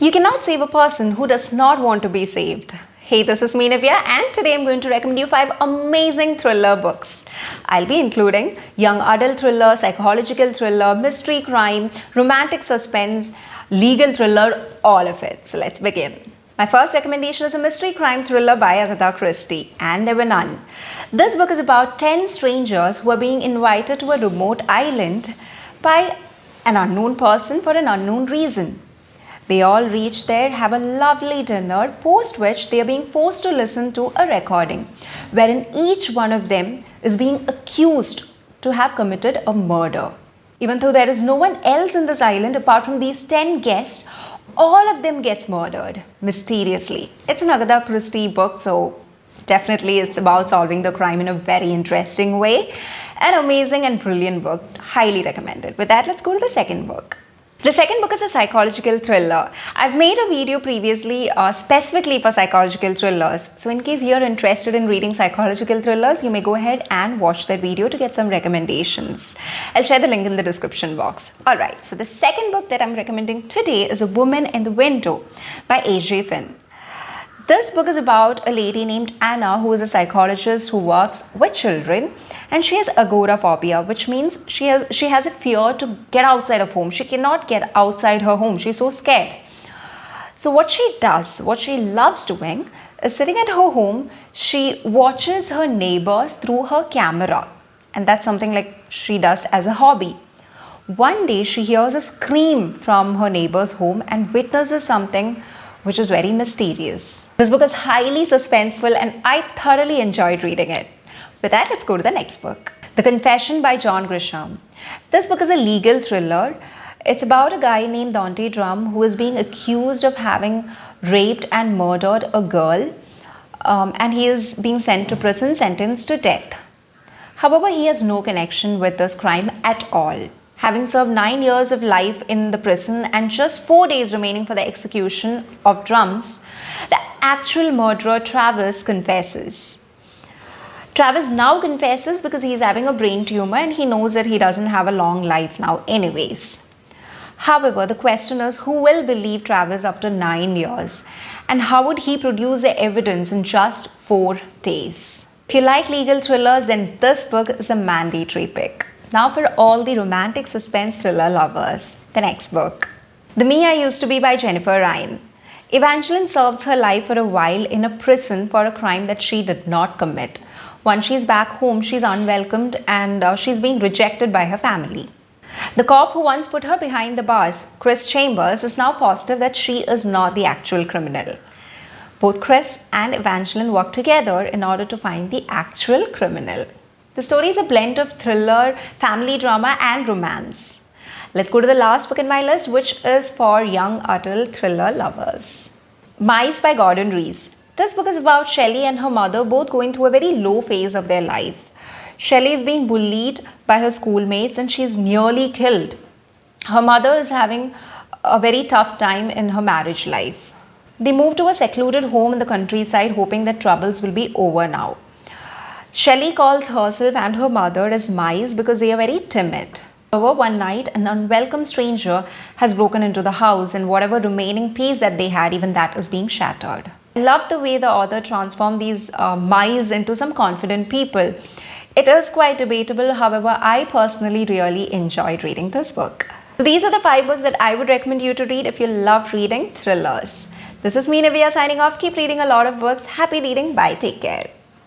You cannot save a person who does not want to be saved. Hey, this is me, Nivea, and today I'm going to recommend you 5 amazing thriller books. I'll be including young adult thriller, psychological thriller, mystery crime, romantic suspense, legal thriller, all of it. So let's begin. My first recommendation is a mystery crime thriller by Agatha Christie, And There Were None. This book is about 10 strangers who are being invited to a remote island by an unknown person for an unknown reason. They all reach there, have a lovely dinner, post which they are being forced to listen to a recording wherein each one of them is being accused to have committed a murder. Even though there is no one else in this island apart from these 10 guests, all of them gets murdered mysteriously. It's an Agatha Christie book, so definitely it's about solving the crime in a very interesting way. An amazing and brilliant book, highly recommended. With that, let's go to the second book. The second book is a psychological thriller. I've made a video previously specifically for psychological thrillers. So in case you're interested in reading psychological thrillers, you may go ahead and watch that video to get some recommendations. I'll share the link in the description box. Alright, so the second book that I'm recommending today is A Woman in the Window by A.J. Finn. This book is about a lady named Anna who is a psychologist who works with children, and she has agoraphobia, which means she has a fear to get outside of home. She cannot get outside her home. She's so scared. So what she does, what she loves doing is sitting at her home, she watches her neighbors through her camera, and that's something like she does as a hobby. One day she hears a scream from her neighbor's home and witnesses something which is very mysterious. This book is highly suspenseful and I thoroughly enjoyed reading it. With that, let's go to the next book. The Confession by John Grisham. This book is a legal thriller. It's about a guy named Dante Drum who is being accused of having raped and murdered a girl, and he is being sent to prison, sentenced to death. However, he has no connection with this crime at all. Having served 9 years of life in the prison and just 4 days remaining for the execution of Drums, the actual murderer Travis confesses. Travis now confesses because he is having a brain tumor and he knows that he doesn't have a long life now anyways. However, the question is, who will believe Travis after 9 years? And how would he produce the evidence in just 4 days? If you like legal thrillers, then this book is a mandatory pick. Now for all the romantic suspense thriller lovers, the next book. The Me I Used to Be by Jennifer Ryan. Evangeline serves her life for a while in a prison for a crime that she did not commit. Once she's back home, she's unwelcomed and she's being rejected by her family. The cop who once put her behind the bars, Chris Chambers, is now positive that she is not the actual criminal. Both Chris and Evangeline work together in order to find the actual criminal. The story is a blend of thriller, family drama, and romance. Let's go to the last book in my list, which is for young adult thriller lovers. Mice by Gordon Rees. This book is about Shelley and her mother both going through a very low phase of their life. Shelley is being bullied by her schoolmates and she is nearly killed. Her mother is having a very tough time in her marriage life. They move to a secluded home in the countryside hoping that troubles will be over now. Shelley calls herself and her mother as mice because they are very timid. However, one night, an unwelcome stranger has broken into the house and whatever remaining peace that they had, even that is being shattered. I love the way the author transformed these mice into some confident people. It is quite debatable, however, I personally really enjoyed reading this book. So these are the 5 books that I would recommend you to read if you love reading thrillers. This is me, Nivea, signing off. Keep reading a lot of books. Happy reading. Bye. Take care.